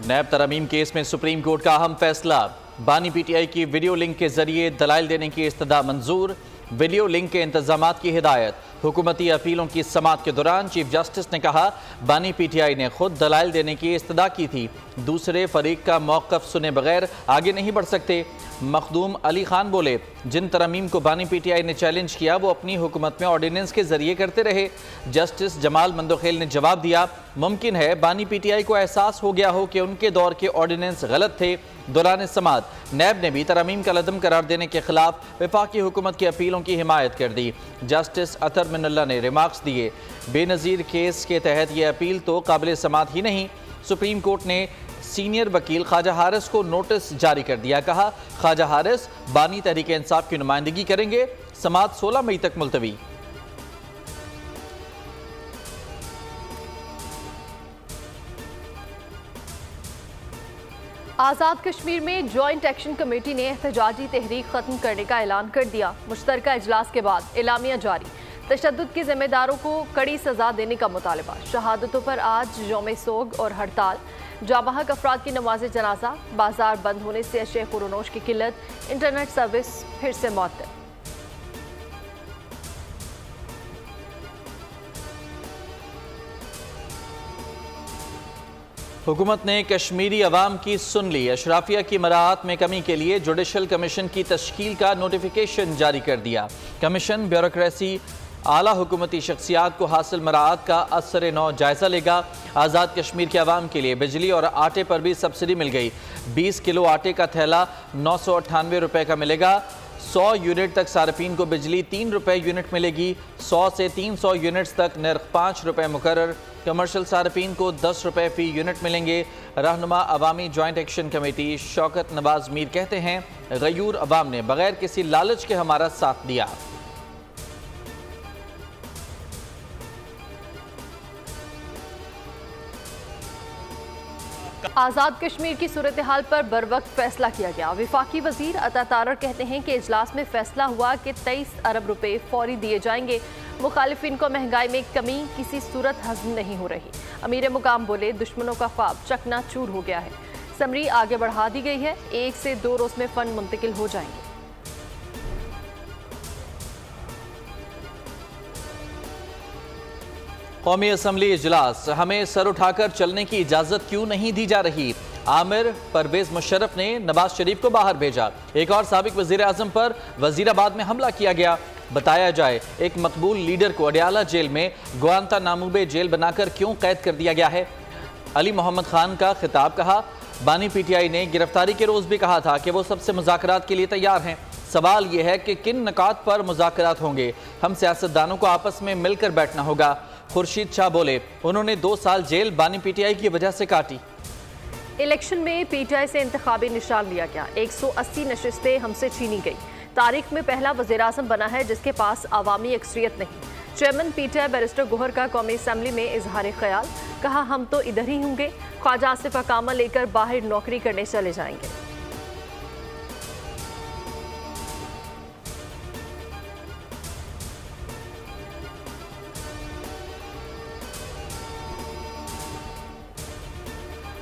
नैब तरमीम केस में supreme court का अहम फैसला। बानी पीटीआई की वीडियो लिंक के जरिए दलाइल देने की इस्तदा मंजूर। वीडियो लिंक के इंतजामात की हिदायत। हुकूमती अपीलों की समाअत के दौरान चीफ जस्टिस ने कहा, बानी पीटीआई ने खुद दलाइल देने की इस्तदा की थी, दूसरे फरीक का मौक़िफ़ सुने बगैर आगे नहीं बढ़ सकते। मखदूम अली खान बोले, जिन तरमीम को बानी पीटीआई ने चैलेंज किया वो अपनी हुकूमत में ऑर्डिनेंस के जरिए करते रहे। जस्टिस जमाल मंदोखेल ने जवाब दिया, मुमकिन है बानी पीटीआई को एहसास हो गया हो कि उनके दौर के ऑर्डिनेंस गलत थे। दौरान समाअत नैब ने भी तरमीम का लदम करार देने के खिलाफ वफाकी हुकूमत की अपीलों की हिमायत कर दी। जस्टिस अतर मिनल्ला ने रिमार्क्स दिए, बेनज़ीर केस के तहत यह अपील तो काबिल समाअत ही नहीं। सुप्रीम कोर्ट ने सीनियर वकील ख्वाजा हारिस को नोटिस जारी कर दिया। कहा, ख्वाजा हारिस बानी तहरीक इंसाफ की नुमाइंदगी करेंगे। समाअत 16 मई तक मुलतवी। आज़ाद कश्मीर में जॉइंट एक्शन कमेटी ने एहतजाजी तहरीक खत्म करने का ऐलान कर दिया। मुश्तरका इजलास के बाद एलामिया जारी। तशद्दुद के जिम्मेदारों को कड़ी सजा देने का मुतालबा। शहादतों पर आज यौम सोग और हड़ताल। जाबहक अफराद की नमाज जनाजा। बाजार बंद होने से अशे खुरोनोश की किल्लत। इंटरनेट सर्विस फिर से मुअत्तल। हुकूमत ने कश्मीरी अवाम की सुन ली। अशराफिया की मराहत में कमी के लिए जुडिशल कमीशन की तश्कील का नोटिफिकेशन जारी कर दिया। कमीशन ब्यूरोक्रेसी, आला हुकूमती शख्सियात को हासिल मराहत का असर नौ जायजा लेगा। आज़ाद कश्मीर के अवाम के लिए बिजली और आटे पर भी सब्सिडी मिल गई। 20 किलो आटे का थैला 998 रुपये का मिलेगा। 100 यूनिट तक सार्फिन को बिजली 3 रुपये यूनिट मिलेगी। 100 से 300 यूनिट्स तक नर्ख 5 रुपये मुकर्रर। कमर्शियल सार्फिन को 10 रुपये फी यूनिट मिलेंगे। रहनुमा Awami joint action committee Shaukat Nawaz Mir कहते हैं, गयूर अवाम ने बगैर किसी लालच के हमारा साथ दिया। आज़ाद कश्मीर की सूरत हाल पर बर वक्त फैसला किया गया। वफाकी वजीर अता तारर कहते हैं कि इजलास में फैसला हुआ कि 23 अरब रुपए फौरी दिए जाएंगे। मुखालिफिन को महंगाई में कमी किसी सूरत हज़म नहीं हो रही। अमीर मुकाम बोले, दुश्मनों का ख्वाब चकना चूर हो गया है। समरी आगे बढ़ा दी गई है। 1 से 2 रोज में फंड मुंतकिल हो जाएंगे। कौमी असम्बली इजलास, हमें सर उठाकर चलने की इजाजत क्यों नहीं दी जा रही। आमिर परवेज मुशर्रफ ने नवाज शरीफ को बाहर भेजा। एक और साबिक वजीर आजम पर वजीराबाद में हमला किया गया। बताया जाए, एक मकबूल लीडर को अडयाला जेल में गुआंतानामो जेल बनाकर क्यों कैद कर दिया गया है। अली मोहम्मद खान का खिताब। कहा, बानी पीटीआई ने गिरफ्तारी के रोज भी कहा था कि वो सबसे मुज़ाकरात के लिए तैयार हैं। सवाल यह है कि किन नकात पर मुज़ाकरात होंगे। हम सियासतदानों को आपस में मिलकर बैठना होगा। खुर्शीद शाह बोले, उन्होंने 2 साल जेल बानी पीटीआई की वजह से काटी। इलेक्शन में पीटीआई से इंतखाबी निशान लिया गया। 180 नशिस्तें हमसे छीनी गई। तारीख में पहला वज़ीर-ए-आज़म बना है जिसके पास अवामी अक्सरियत नहीं। चेयरमैन पीटीआई बैरिस्टर गोहर का कौमी असम्बली में इजहार ख्याल। कहा, हम तो इधर ही होंगे। ख्वाजा आसिफ अकामा लेकर बाहर नौकरी करने चले जाएंगे।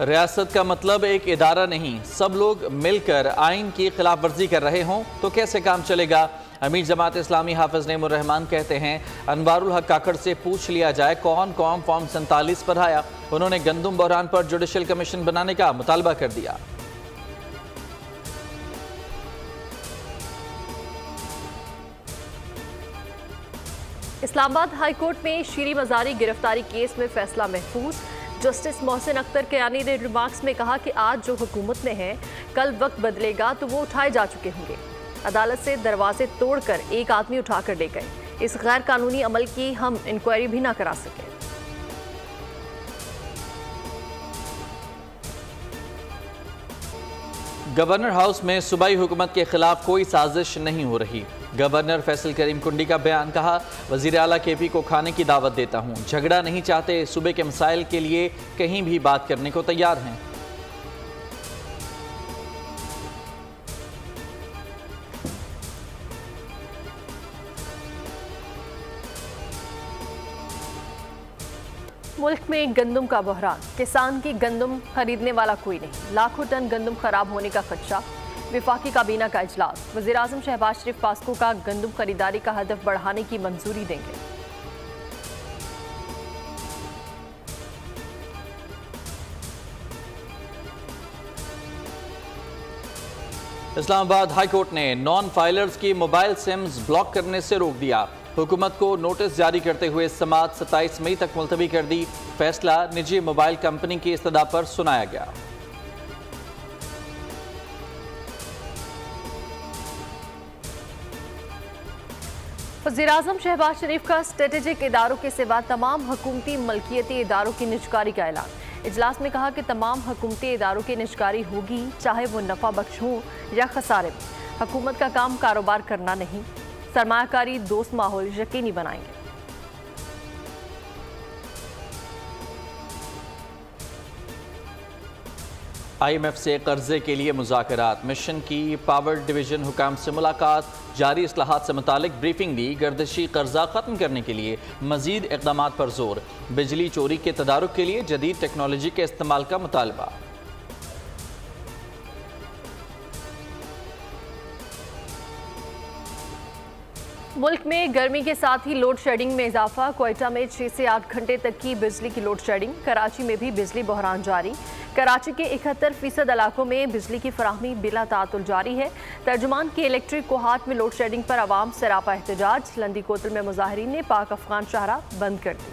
रियासत का मतलब एक इदारा नहीं, सब लोग मिलकर आइन की खिलाफ वर्जी कर रहे हों तो कैसे काम चलेगा। अमीर जमात इस्लामी हाफिज नेमुर रहमान कहते हैं, अनवारुल हक काकड़ से पूछ लिया जाए कौन कौन फॉर्म 47 पर आया। उन्होंने गंदुम बहरान पर जुडिशल कमीशन बनाने का मुतालबा कर दिया। इस्लामाबाद हाई कोर्ट में शीरी मजारी गिरफ्तारी केस में फैसला महफूज। जस्टिस मोहसिन अख्तर कयानी ने रिमार्क्स में कहा कि आज जो हुकूमत में है, कल वक्त बदलेगा तो वो उठाए जा चुके होंगे। अदालत से दरवाजे तोड़कर एक आदमी उठाकर ले गए। इस गैर कानूनी अमल की हम इंक्वायरी भी ना करा सके। गवर्नर हाउस में सूबाई हुकूमत के खिलाफ कोई साजिश नहीं हो रही। गवर्नर फैसल करीम कुंडी का बयान। कहा, वजीर आला केपी को खाने की दावत देता हूँ। झगड़ा नहीं चाहते, सूबे के मसाइल के लिए कहीं भी बात करने को तैयार हैं। मुल्क में गंदम का बहरान, किसान की गंदम खरीदने वाला कोई नहीं, लाखों टन गंदम खराब होने का खदशा। विफाकी काबीना का इजलास, वज़ीर-ए-आज़म शहबाज शरीफ पास्को का गंदम खरीदारी का हदफ बढ़ाने की मंजूरी देंगे। इस्लामाबाद हाई कोर्ट ने नॉन फाइलर्स की मोबाइल सिम्स ब्लॉक करने से रोक दिया। हुकूमत को नोटिस जारी करते हुए समाअत 27 मई तक मुलतवी कर दी। फैसला निजी मोबाइल कंपनी की इस्तदा पर सुनाया गया। वज़ीर-ए-आज़म शहबाज शरीफ का स्ट्रेटेजिक इदारों के सिवा तमाम हुकूमती मलकियती इदारों की निजकारी का ऐलान। इजलास में कहा कि तमाम हुकूमती इदारों की निजकारी होगी, चाहे वो नफा बख्श हो या खसारे में। हुकूमत का काम कारोबार करना नहीं, सरमायाकारी दोस्त माहौल यकीनी बनाएंगे। IMF से कर्जे के लिए मुज़ाकरात, मिशन की पावर डिवीजन हुकाम से मुलाकात, जारी इस्लाहात से मुतालिक ब्रीफिंग दी। गर्दिशी कर्जा खत्म करने के लिए मजीद इक़दामात पर जोर। बिजली चोरी के तदारुक के लिए जदीद टेक्नोलॉजी के इस्तेमाल का मुतालबा। मुल्क में गर्मी के साथ ही लोड शेडिंग में इजाफा। क्वेटा में 6 से 8 घंटे तक की बिजली की लोड शेडिंग। कराची में भी बिजली बहरान जारी। कराची के 71% इलाकों में बिजली की फराहमी बिला तातुल जारी है। तर्जुमान की इलेक्ट्रिक कोहाट में लोड शेडिंग पर आवाम सरापा एहतजाज। लंदी कोतल में मुजाहिरीन ने पाक अफगान शाहरा बंद कर दी।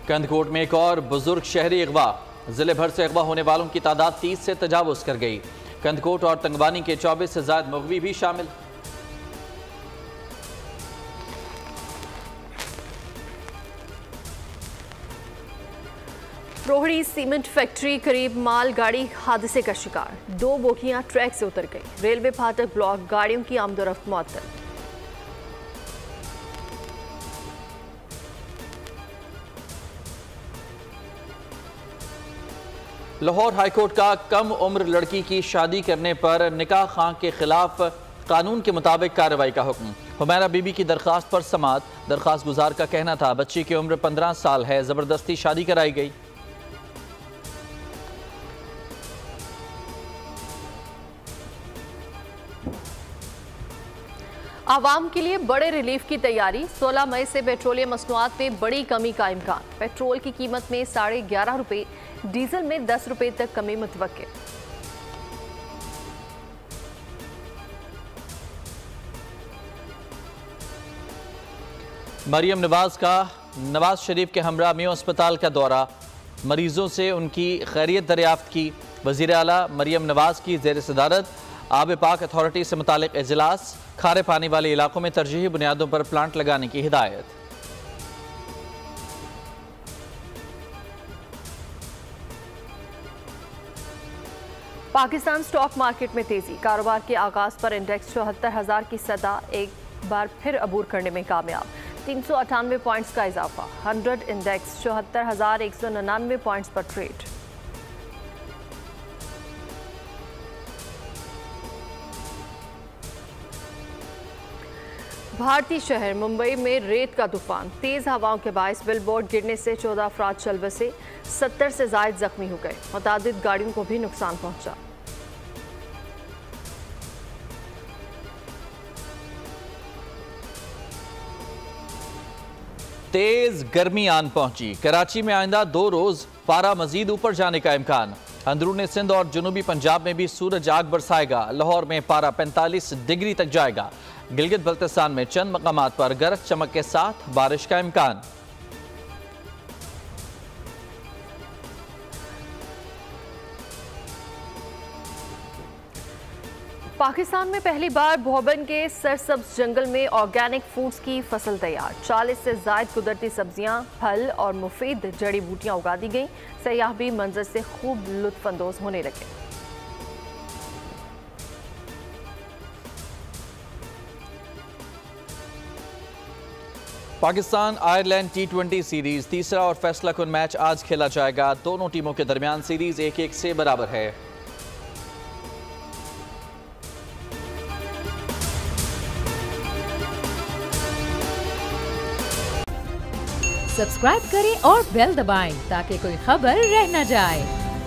कंदकोट में एक और बुजुर्ग शहरी अगवा। जिले भर से अगवा होने वालों की तादाद 30 से तजावुज कर गई। कंदकोट और तंगबानी के 24 से ज्यादा मुगवी भी शामिल। रोहड़ी सीमेंट फैक्ट्री करीब माल गाड़ी हादसे का शिकार। 2 बोगियां ट्रैक से उतर गई। रेलवे फाटक ब्लॉक, गाड़ियों की आमदोरफ्त मुअत्तल। लाहौर हाईकोर्ट का कम उम्र लड़की की शादी करने पर निकाह खां के खिलाफ कानून के मुताबिक कार्रवाई का हुक्म। हुमैरा बीबी की दरखास्त पर समाअत। दरखास्त गुजार का कहना था बच्ची की उम्र 15 साल है, जबरदस्ती शादी कराई गई। आवाम के लिए बड़े रिलीफ की तैयारी। 16 मई से पेट्रोलियम मसनूआत में बड़ी कमी का इम्कान। पेट्रोल की कीमत में 11.5 रुपये, डीजल में 10 रुपये तक कमी मुतवक्के। मरियम नवाज का नवाज शरीफ के हमरा मियो अस्पताल का दौरा। मरीजों से उनकी खैरियत दरियाफ्त की। वजीर आला मरियम नवाज की ज़ेर सदारत आब पाक अथॉरिटी से मुतालिक इजलास। खारे पानी वाले इलाकों में तरजीही बुनियादों पर प्लांट लगाने की हिदायत। पाकिस्तान स्टॉक मार्केट में तेजी। कारोबार के आगाज पर इंडेक्स 74,000 की सतह एक बार फिर अबूर करने में कामयाब। 398 पॉइंट्स का इजाफा। 100 इंडेक्स 74,199 पॉइंट्स पर ट्रेड। भारतीय शहर मुंबई में रेत का तूफान। तेज हवाओं के बायस बिलबोर्ड गिरने से 14 अफराद चल बसे। 70 से ज्यादा जख्मी हो गए। मुतादिद गाड़ियों को भी नुकसान पहुंचा। तेज गर्मी आन पहुंची। कराची में आइंदा 2 रोज पारा मजीद ऊपर जाने का इम्कान। अंदरूनी सिंध और जनूबी पंजाब में भी सूरज आग बरसाएगा। लाहौर में पारा 45 डिग्री तक जाएगा। गिलगित बल्तिस्तान में चंद मकामात पर गरज चमक के साथ बारिश का इम्कान। पाकिस्तान में पहली बार भोबन के सरसब्ज जंगल में ऑर्गेनिक फूड्स की फसल तैयार। 40 से ज्यादा कुदरती सब्जियां, फल और मुफीद जड़ी बूटियां उगा दी गई। सयाह भी मंजर से खूब लुत्फानंदोज होने लगे। पाकिस्तान आयरलैंड T20 सीरीज तीसरा और फैसला कुन मैच आज खेला जाएगा। दोनों टीमों के दरमियान सीरीज 1-1 से बराबर है। सब्सक्राइब करें और बेल दबाएं ताकि कोई खबर रह न जाए।